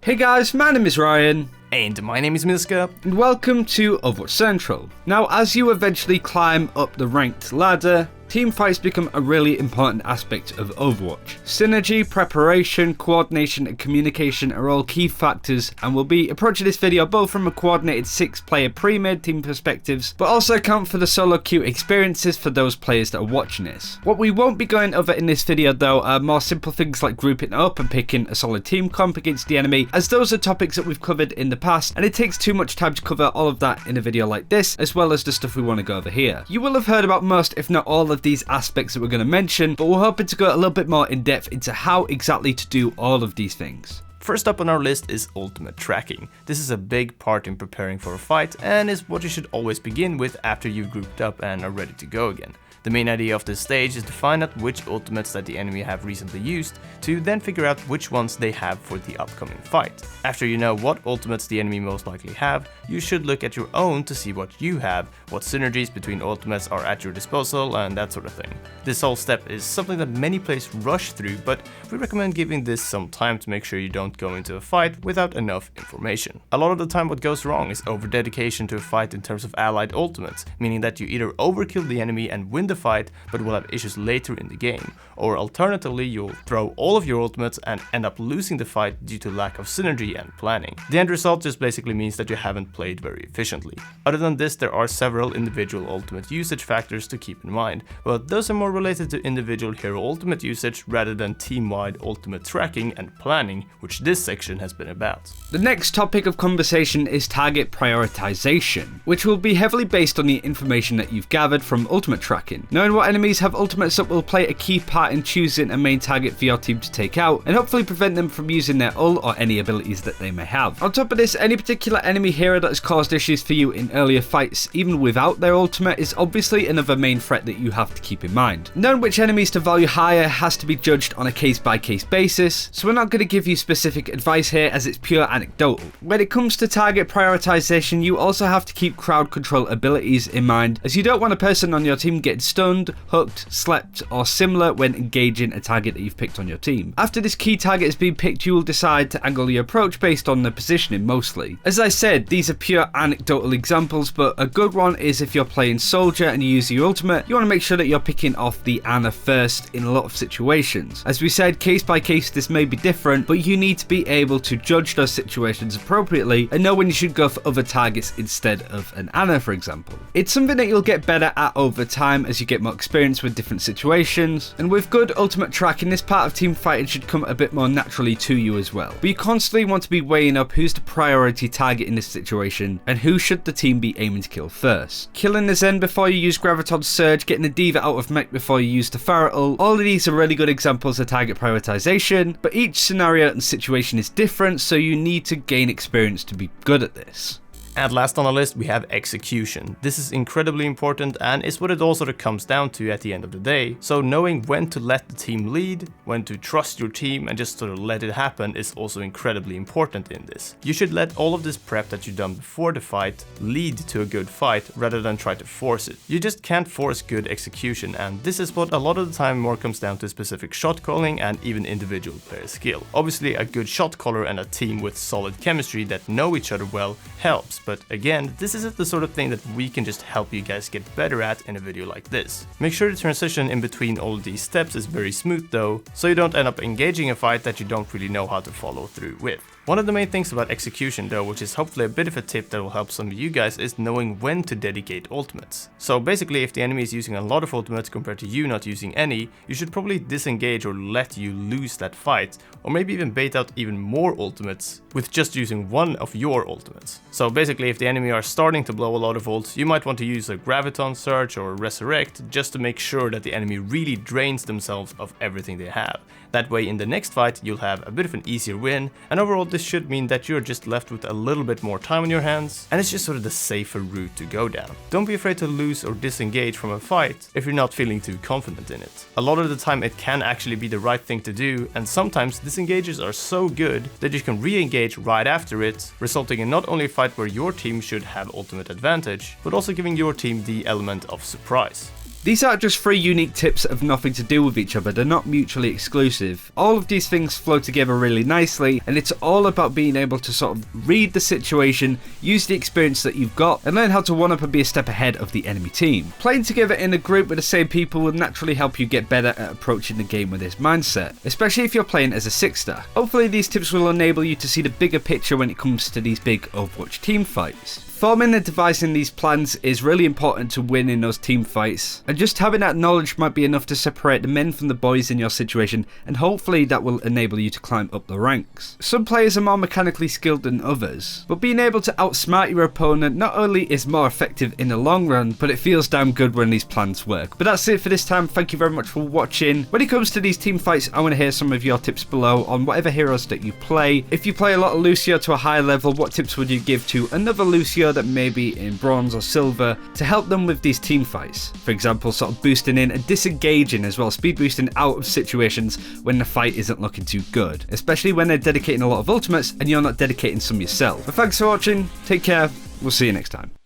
Hey guys, my name is Ryan. And my name is Miska. And welcome to Overwatch Central. Now, as you eventually climb up the ranked ladder, teamfights become a really important aspect of Overwatch. Synergy, preparation, coordination and communication are all key factors, and we'll be approaching this video both from a coordinated 6-player pre-made team perspectives, but also account for the solo queue experiences for those players that are watching this. What we won't be going over in this video though are more simple things like grouping up and picking a solid team comp against the enemy, as those are topics that we've covered in the past, and it takes too much time to cover all of that in a video like this, as well as the stuff we want to go over here. You will have heard about most, if not all, of these aspects that we're going to mention, but we're hoping to go a little bit more in depth into how exactly to do all of these things. First up on our list is ultimate tracking. This is a big part in preparing for a fight and is what you should always begin with after you've grouped up and are ready to go again. The main idea of this stage is to find out which ultimates that the enemy have recently used, to then figure out which ones they have for the upcoming fight. After you know what ultimates the enemy most likely have, you should look at your own to see what you have, what synergies between ultimates are at your disposal, and that sort of thing. This whole step is something that many players rush through, but we recommend giving this some time to make sure you don't go into a fight without enough information. A lot of the time what goes wrong is over-dedication to a fight in terms of allied ultimates, meaning that you either overkill the enemy and win the fight, but will have issues later in the game, or alternatively you'll throw all of your ultimates and end up losing the fight due to lack of synergy and planning. The end result just basically means that you haven't played very efficiently. Other than this, there are several individual ultimate usage factors to keep in mind, but those are more related to individual hero ultimate usage rather than team-wide ultimate tracking and planning, which this section has been about. The next topic of conversation is target prioritization, which will be heavily based on the information that you've gathered from ultimate tracking. Knowing what enemies have ultimates up will play a key part in choosing a main target for your team to take out, and hopefully prevent them from using their ult or any abilities that they may have. On top of this, any particular enemy hero that has caused issues for you in earlier fights, even without their ultimate, is obviously another main threat that you have to keep in mind. Knowing which enemies to value higher has to be judged on a case-by-case basis, so we're not going to give you specific advice here as it's pure anecdotal. When it comes to target prioritization, you also have to keep crowd control abilities in mind, as you don't want a person on your team getting stunned, hooked, slept, or similar when engaging a target that you've picked on your team. After this key target has been picked, you will decide to angle your approach based on the positioning mostly. As I said, these are pure anecdotal examples, but a good one is if you're playing soldier and you use your ultimate, you want to make sure that you're picking off the Ana first in a lot of situations. As we said, case by case this may be different, but you need to be able to judge those situations appropriately and know when you should go for other targets instead of an Ana, for example. It's something that you'll get better at over time as you get more experience with different situations, and with good ultimate tracking, this part of team fighting should come a bit more naturally to you as well. But you constantly want to be weighing up who's the priority target in this situation and who should the team be aiming to kill first. Killing the Zen before you use Graviton's Surge, getting the Diva out of mech before you use the Pharah ult, all of these are really good examples of target prioritization, but each scenario and situation is different, so you need to gain experience to be good at this. And last on our list we have execution. This is incredibly important and is what it all sort of comes down to at the end of the day. So knowing when to let the team lead, when to trust your team and just sort of let it happen is also incredibly important in this. You should let all of this prep that you've done before the fight lead to a good fight rather than try to force it. You just can't force good execution, and this is what a lot of the time more comes down to specific shot calling and even individual player skill. Obviously a good shot caller and a team with solid chemistry that know each other well helps. But again, this isn't the sort of thing that we can just help you guys get better at in a video like this. Make sure the transition in between all of these steps is very smooth though, so you don't end up engaging a fight that you don't really know how to follow through with. One of the main things about execution though, which is hopefully a bit of a tip that will help some of you guys, is knowing when to dedicate ultimates. So basically if the enemy is using a lot of ultimates compared to you not using any, you should probably disengage or let you lose that fight, or maybe even bait out even more ultimates with just using one of your ultimates. So basically if the enemy are starting to blow a lot of ults, you might want to use a Graviton Surge or a Resurrect just to make sure that the enemy really drains themselves of everything they have. That way in the next fight you'll have a bit of an easier win, and overall this should mean that you're just left with a little bit more time on your hands, and it's just sort of the safer route to go down. Don't be afraid to lose or disengage from a fight if you're not feeling too confident in it. A lot of the time it can actually be the right thing to do, and sometimes disengages are so good that you can re-engage right after it, resulting in not only a fight where your team should have ultimate advantage, but also giving your team the element of surprise. These aren't just 3 unique tips that have nothing to do with each other, they're not mutually exclusive. All of these things flow together really nicely, and it's all about being able to sort of read the situation, use the experience that you've got, and learn how to one up and be a step ahead of the enemy team. Playing together in a group with the same people will naturally help you get better at approaching the game with this mindset, especially if you're playing as a 6-star. Hopefully these tips will enable you to see the bigger picture when it comes to these big Overwatch team fights. Forming and devising these plans is really important to win in those team fights, and just having that knowledge might be enough to separate the men from the boys in your situation, and hopefully that will enable you to climb up the ranks. Some players are more mechanically skilled than others, but being able to outsmart your opponent not only is more effective in the long run, but it feels damn good when these plans work. But that's it for this time, thank you very much for watching. When it comes to these team fights, I want to hear some of your tips below on whatever heroes that you play. If you play a lot of Lucio to a high level, what tips would you give to another Lucio that may be in bronze or silver to help them with these team fights? For example, sort of boosting in and disengaging as well, speed boosting out of situations when the fight isn't looking too good, especially when they're dedicating a lot of ultimates and you're not dedicating some yourself. But thanks for watching, take care, we'll see you next time.